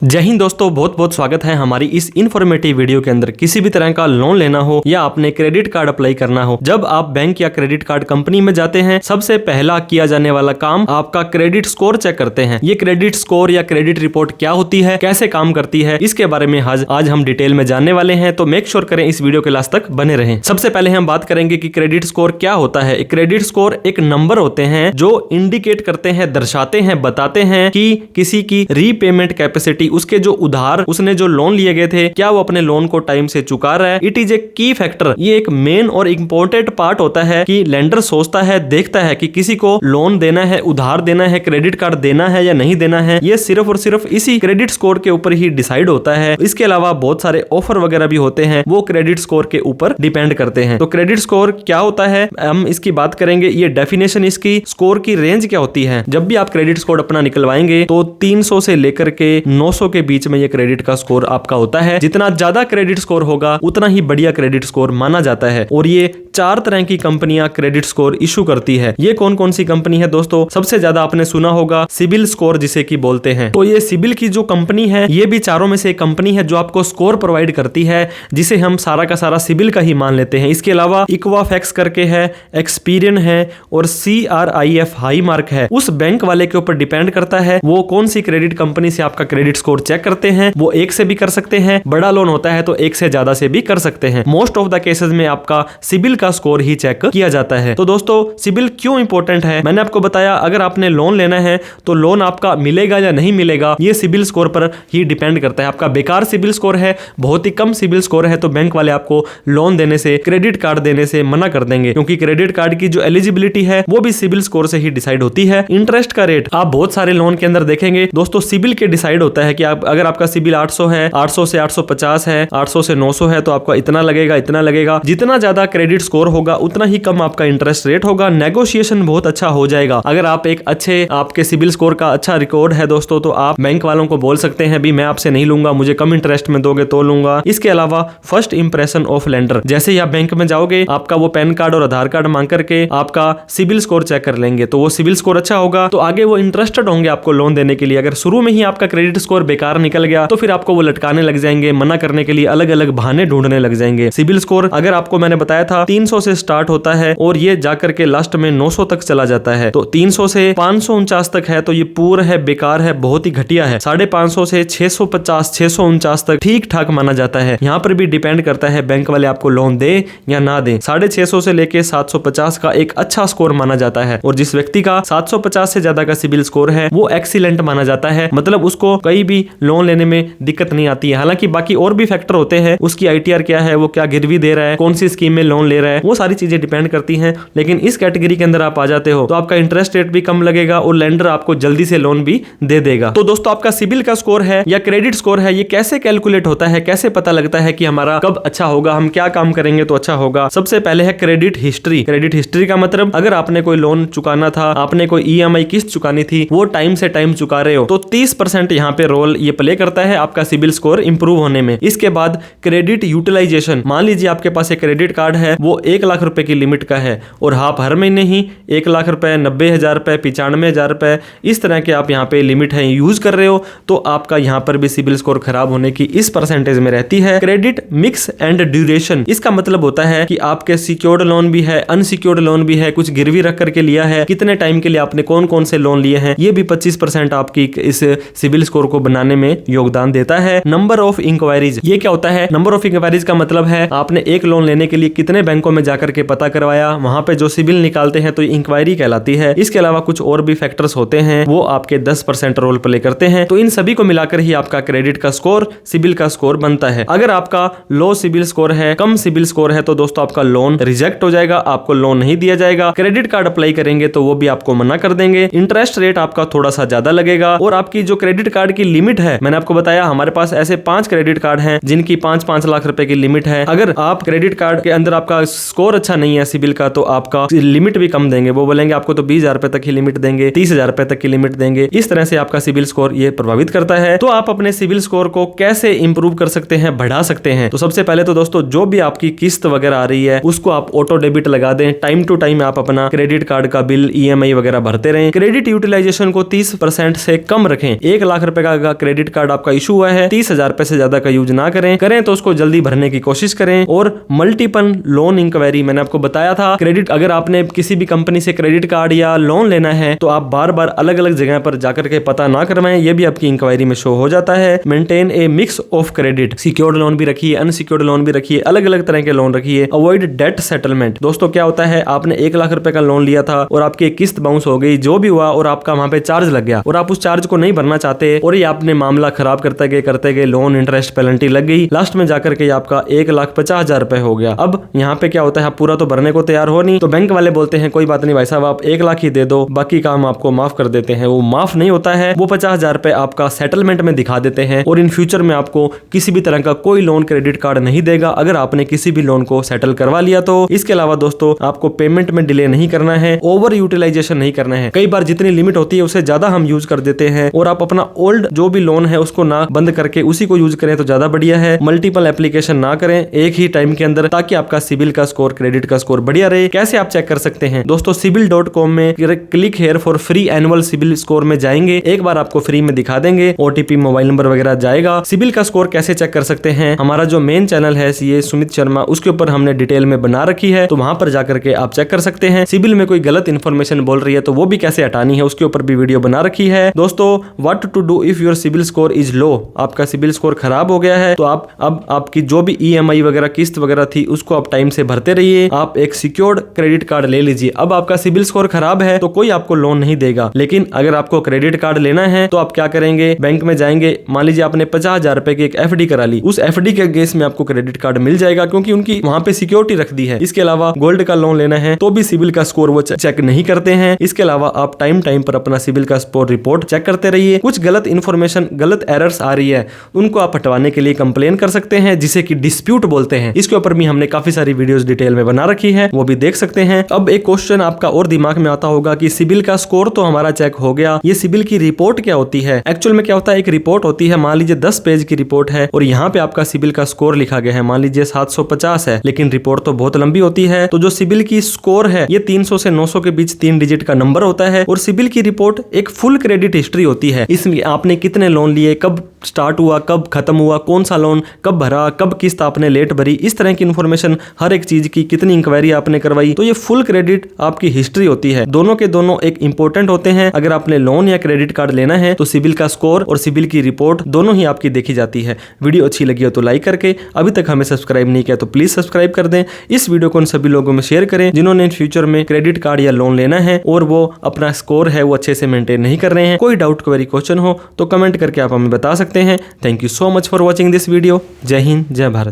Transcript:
जय हिंद दोस्तों, बहुत बहुत स्वागत है हमारी इस इन्फॉर्मेटिव वीडियो के अंदर। किसी भी तरह का लोन लेना हो या आपने क्रेडिट कार्ड अप्लाई करना हो, जब आप बैंक या क्रेडिट कार्ड कंपनी में जाते हैं, सबसे पहला किया जाने वाला काम आपका क्रेडिट स्कोर चेक करते हैं। ये क्रेडिट स्कोर या क्रेडिट रिपोर्ट क्या होती है, कैसे काम करती है, इसके बारे में आज हम डिटेल में जानने वाले हैं। तो मेक श्योर करें इस वीडियो के लास्ट तक बने रहें। सबसे पहले हम बात करेंगे कि क्रेडिट स्कोर क्या होता है। क्रेडिट स्कोर एक नंबर होते हैं जो इंडिकेट करते हैं, दर्शाते हैं, बताते हैं कि किसी की रीपेमेंट कैपेसिटी, उसके जो उधार, उसने जो लोन लिए गए थे, क्या वो अपने लोन को टाइम से चुका रहा है। इट इज ए की फैक्टर। ये एक मेन और इंपॉर्टेंट पार्ट होता है कि लेंडर सोचता है, देखता है कि किसी को लोन देना है, उधार देना है, क्रेडिट कार्ड देना है या नहीं देना है। ये सिर्फ और सिर्फ इसी क्रेडिट स्कोर के ऊपर ही डिसाइड होता है। इसके अलावा बहुत सारे ऑफर वगैरह भी होते हैं, वो क्रेडिट स्कोर के ऊपर डिपेंड करते हैं। तो क्रेडिट स्कोर क्या होता है, हम इसकी बात करेंगे। ये डेफिनेशन, इसकी स्कोर की रेंज क्या होती है। जब भी आप क्रेडिट स्कोर अपना निकलवाएंगे तो 300 से लेकर के 900 के बीच में ये क्रेडिट का स्कोर आपका होता है। जितना ज्यादा क्रेडिट स्कोर होगा उतना ही बढ़िया क्रेडिट स्कोर माना जाता है। और ये 4 तरह की कंपनियां क्रेडिट स्कोर इशू करती है। ये कौन कौन सी कंपनी है दोस्तों? सबसे ज्यादा आपने सुना होगा सिबिल स्कोर, जिसे की बोलते हैं। तो ये सिबिल की जो कंपनी है, ये भी चारों में से एक कंपनी है जो आपको स्कोर प्रोवाइड करती है, जिसे हम सारा का सारा सिबिल का ही मान लेते हैं। इसके अलावा इक्वाफैक्स करके है, एक्सपीरियन है और CRIF हाई मार्क है। उस बैंक वाले के ऊपर डिपेंड करता है वो कौन सी क्रेडिट कंपनी से आपका क्रेडिट स्कोर चेक करते हैं। वो एक से भी कर सकते हैं, बड़ा लोन होता है तो एक से ज्यादा से भी कर सकते हैं। मोस्ट ऑफ द केसेस में आपका सिबिल का स्कोर ही चेक किया जाता है। तो दोस्तों, सिबिल क्यों इंपॉर्टेंट है, मैंने आपको बताया। अगर आपने लोन लेना है तो लोन आपका मिलेगा या नहीं मिलेगा, ये सिबिल स्कोर पर ही डिपेंड करता है। आपका बेकार सिबिल स्कोर है, बहुत ही कम सिबिल स्कोर है, तो बैंक वाले आपको लोन देने से, क्रेडिट कार्ड देने से मना कर देंगे, क्योंकि क्रेडिट कार्ड की जो एलिजिबिलिटी है वो भी सिबिल स्कोर से ही डिसाइड होती है। इंटरेस्ट का रेट आप बहुत सारे लोन के अंदर देखेंगे दोस्तों, सिबिल के डिसाइड होता है कि अगर आपका सिबिल 800 है, 800 से 850 है, 800 से 900 है, तो आपका इतना लगेगा, इतना लगेगा। जितना ज्यादा क्रेडिट स्कोर होगा उतना ही कम आपका इंटरेस्ट रेट होगा। नेगोशिएशन बहुत अच्छा हो जाएगा। अगर आप एक अच्छे, आपके सिबिल स्कोर का अच्छा रिकॉर्ड है दोस्तों, तो आप बैंक वालों को बोल सकते हैं भी मैं आपसे नहीं लूंगा, मुझे कम इंटरेस्ट में दोगे तो लूंगा। इसके अलावा फर्स्ट इंप्रेशन ऑफ लेंडर, जैसे ही आप बैंक में जाओगे, आपका वो पैन कार्ड और आधार कार्ड मांग करके आपका सिबिल स्कोर चेक कर लेंगे। तो वो सिबिल स्कोर अच्छा होगा तो आगे वो इंटरेस्टेड होंगे आपको लोन देने के लिए। अगर शुरू में ही आपका क्रेडिट स्कोर बेकार निकल गया तो फिर आपको वो लटकाने लग जाएंगे, मना करने के लिए अलग अलग बहाने ढूंढने लग जाएंगे। सिबिल स्कोर, अगर आपको मैंने बताया था, 300 से स्टार्ट होता है और ये जाकर के लास्ट में 900 तक चला जाता है। तो 300 से 549 तक है तो ये पूरा है, बेकार है, बहुत ही घटिया है। 550 से 650, 649 तक ठीक ठाक माना जाता है। यहाँ पर भी डिपेंड करता है बैंक वाले आपको लोन दे या ना दे। 650 से लेके 750 का एक अच्छा स्कोर माना जाता है। और जिस व्यक्ति का 750 से ज्यादा का सिबिल स्कोर है वो एक्सीलेंट माना जाता है, मतलब उसको कहीं भी लोन लेने में दिक्कत नहीं आती है। हालांकि बाकी और भी फैक्टर होते हैं, उसकी ITR क्या है, वो क्या गिरवी दे रहा है, कौन सी स्कीम में लोन ले रहा है, वो सारी चीजें डिपेंड करती हैं। लेकिन इस कैटेगरी के अंदर आप आ जाते हो तो आपका इंटरेस्ट रेट भी कम लगेगा और लेंडर आपको जल्दी से लोन भी दे देगा। तो दोस्तों, आपका सिबिल का स्कोर है या क्रेडिट स्कोर है, ये कैसे कैलकुलेट होता है, कैसे पता लगता है कि हमारा कब अच्छा होगा, हम क्या काम करेंगे तो अच्छा होगा। सबसे पहले है क्रेडिट हिस्ट्री। क्रेडिट हिस्ट्री का मतलब, अगर आपने कोई लोन चुकाना था, आपने कोई EMI किस्त चुकानी थी, वो टाइम से टाइम चुका रहे हो, तो 30% यहाँ पे रोल ये प्ले करता है आपका सिबिल स्कोर इंप्रूव होने में। इसके बाद क्रेडिट यूटिलाइजेशन, मान लीजिए आपके पास एक क्रेडिट कार्ड है, वो 1 लाख रुपए की लिमिट का है और आप हर महीने ही 1 लाख रुपए, 90,000 रुपए, 95,000 रुपए, इस तरह के आप यहाँ पे लिमिट है यूज कर रहे हो, तो आपका यहाँ पर भी सिबिल स्कोर खराब होने की इस परसेंटेज में रहती है। क्रेडिट मिक्स एंड ड्यूरेशन, इसका मतलब होता है कि आपके सिक्योर्ड लोन भी है, अनसिक्योर्ड लोन भी है, कुछ गिरवी रख करके लिया है, कितने टाइम के लिए आपने कौन कौन से लोन लिए हैं, ये भी 25% आपकी इस सिबिल स्कोर को बनाने में योगदान देता है। नंबर ऑफ इंक्वायरीज, ये क्या होता है? नंबर ऑफ इंक्वायरीज का मतलब है आपने एक लोन लेने के लिए कितने बैंकों में जाकर के पता करवाया, वहां पे जो सिबिल निकालते हैं तो इंक्वायरी कहलाती है। इसके अलावा कुछ और भी फैक्टर्स होते हैं, वो आपके 10% रोल प्ले करते हैं। तो इन सभी को मिलाकर ही आपका क्रेडिट का स्कोर, सिबिल का स्कोर बनता है। अगर आपका लो सिबिल स्कोर है, कम सिबिल स्कोर है, तो दोस्तों आपका लोन रिजेक्ट हो जाएगा, आपको लोन नहीं दिया जाएगा। क्रेडिट कार्ड अप्लाई करेंगे तो वो भी आपको मना कर देंगे। इंटरेस्ट रेट आपका थोड़ा सा ज्यादा लगेगा और आपकी जो क्रेडिट कार्ड की लिमिट है, मैंने आपको बताया हमारे पास ऐसे 5 क्रेडिट कार्ड हैं जिनकी 5-5 लाख रुपए की लिमिट है। अगर आप क्रेडिट कार्ड के अंदर आपका स्कोर अच्छा नहीं है सिबिल का, तो आपका लिमिट भी कम देंगे। वो बोलेंगे आपको तो 20,000 रुपए तक की लिमिट देंगे, 30,000 रुपए तक की लिमिट देंगे। इस तरह से आपका सिबिल स्कोर ये प्रभावित करता है। तो आप अपने सिबिल स्कोर को कैसे इंप्रूव कर सकते हैं, बढ़ा सकते हैं? तो सबसे पहले तो दोस्तों, जो भी आपकी किस्त वगैरह आ रही है उसको आप ऑटो डेबिट लगा दें। टाइम टू टाइम आप अपना क्रेडिट कार्ड का बिल, EMI वगैरह भरते रहें। क्रेडिट यूटिलाइजेशन को 30% से कम रखें। 1 लाख रुपए का जाएगा। क्रेडिट कार्ड आपका इशू हुआ है, 30,000 रुपए से ज्यादा का यूज ना करें तो उसको जल्दी भरने की कोशिश करें। और मल्टीपल लोन इंक्वायरी, मैंने आपको बताया था क्रेडिट, अगर आपने किसी भी कंपनी से क्रेडिट कार्ड या लोन लेना है तो आप बार बार अलग अलग जगह पर जाकर के पता ना करवाएं, ये भी आपकी इंक्वायरी में शो हो जाता है। Maintain A mix of credit, secured loan भी रखिए, अनसिक्योर्ड लोन भी रखिए, अलग अलग तरह के लोन रखिए। अवॉइड डेट सेटलमेंट, दोस्तों क्या होता है, आपने 1 लाख रुपए का लोन लिया था और आपकी किस्त बाउंस हो गई, जो भी हुआ, और आपका वहां पे चार्ज लग गया और आप उस चार्ज को नहीं भरना चाहते और ये आपने मामला खराब करते गए लोन इंटरेस्ट पेनल्टी लग गई, लास्ट में जाकर के आपका 1,50,000 रुपए हो गया। अब यहाँ पे क्या होता है, आप पूरा तो भरने को तैयार हो नहीं, तो बैंक वाले बोलते हैं कोई बात नहीं भाई साहब, आप 1 लाख ही दे दो, बाकी काम आपको माफ कर देते हैं। वो माफ नहीं होता है, वो 50,000 रुपए आपका सेटलमेंट में दिखा देते हैं और इन फ्यूचर में आपको किसी भी तरह का कोई लोन क्रेडिट कार्ड नहीं देगा अगर आपने किसी भी लोन को सेटल करवा लिया तो। इसके अलावा दोस्तों आपको पेमेंट में डिले नहीं करना है, ओवर यूटिलाइजेशन नहीं करना है। कई बार जितनी लिमिट होती है उससे ज्यादा हम यूज कर देते हैं और आप अपना ओल्ड जो भी लोन है उसको ना बंद करके उसी को यूज करें तो ज्यादा बढ़िया है। मल्टीपल एप्लीकेशन ना करें एक ही टाइम के अंदर, ताकि आपका सिबिल का स्कोर, क्रेडिट का स्कोर बढ़िया रहे। कैसे आप चेक कर सकते हैं दोस्तों, sibil.com में click here for free annual CIBIL score में जाएंगे, एक बार आपको फ्री में दिखा देंगे, ओटीपी मोबाइल नंबर वगैरह जाएगा। सिबिल का स्कोर कैसे चेक कर सकते हैं, हमारा जो मेन चैनल है सीए सुमित शर्मा, उसके ऊपर हमने डिटेल में बना रखी है, तो वहां पर जाकर के आप चेक कर सकते हैं। सिबिल में कोई गलत इन्फॉर्मेशन बोल रही है तो वो भी कैसे हटानी है, उसके ऊपर भी वीडियो बना रखी है। दोस्तों what to do if your CIBIL score is low, आपका सिबिल स्कोर खराब हो गया है तो आप अब आपकी जो भी ईएमआई वगैरह किस्त वगैरह थी उसको आप टाइम से भरते रहिए। आप एक सिक्योर्ड क्रेडिट कार्ड ले लीजिए। अब आपका सिबिल स्कोर खराब है तो कोई आपको लोन नहीं देगा, लेकिन अगर आपको क्रेडिट कार्ड लेना है तो आप क्या करेंगे, बैंक में जाएंगे, मान लीजिए आपने 50,000 रुपए की एक एफडी करा ली, उस एफडी के केस में आपको क्रेडिट कार्ड मिल जाएगा क्योंकि उनकी वहां पे सिक्योरिटी रख दी है। इसके अलावा गोल्ड का लोन लेना है तो भी सिबिल का स्कोर वो चेक नहीं करते हैं। इसके अलावा आप टाइम पर अपना सिबिल का स्कोर रिपोर्ट चेक करते रहिए। कुछ गलत इन्फॉर्मेशन, गलत एरर्स आ रही है, उनको आप हटवाने के लिए कंप्लेन कर सकते हैं, जिसे कि डिस्प्यूट बोलते हैं। इसके ऊपर भी हमने काफी सारी वीडियोस डिटेल में बना रखी है, वो भी देख सकते हैं। अब एक क्वेश्चन आपका और दिमाग में आता होगा कि सिबिल का स्कोर तो हमारा चेक हो गया, ये सिबिल की रिपोर्ट क्या होती है। एक्चुअल में क्या होता है, एक रिपोर्ट होती है, मान लीजिए 10 पेज की रिपोर्ट है और यहाँ पे आपका सिबिल का स्कोर लिखा गया है, मान लीजिए 750 है, लेकिन रिपोर्ट तो बहुत लंबी होती है। तो जो सिबिल की स्कोर है ये 300 से 900 के बीच 3 डिजिट का नंबर होता है और सिबिल की रिपोर्ट एक फुल क्रेडिट हिस्ट्री होती है। इसमें आपने कितने लोन लिए, कब स्टार्ट हुआ, कब खत्म हुआ, कौन सा लोन कब भरा, कब किस्त आपने लेट भरी, इस तरह की इन्फॉर्मेशन, हर एक चीज की, कितनी इंक्वायरी आपने करवाई, तो ये फुल क्रेडिट आपकी हिस्ट्री होती है। दोनों के दोनों एक इंपॉर्टेंट होते हैं। अगर आपने लोन या क्रेडिट कार्ड लेना है तो सिबिल का स्कोर और सिबिल की रिपोर्ट दोनों ही आपकी देखी जाती है। वीडियो अच्छी लगी हो तो लाइक करके, अभी तक हमें सब्सक्राइब नहीं किया तो प्लीज सब्सक्राइब कर दें। इस वीडियो को उन सभी लोगों में शेयर करें जिन्होंने इन फ्यूचर में क्रेडिट कार्ड या लोन लेना है और वो अपना स्कोर है वो अच्छे से मेंटेन नहीं कर रहे हैं। कोई डाउट, क्वेरी, क्वेश्चन हो तो कमेंट करके आप हमें बता सकते हैं। Thank you so much for watching this video. जय हिंद, जय भारत।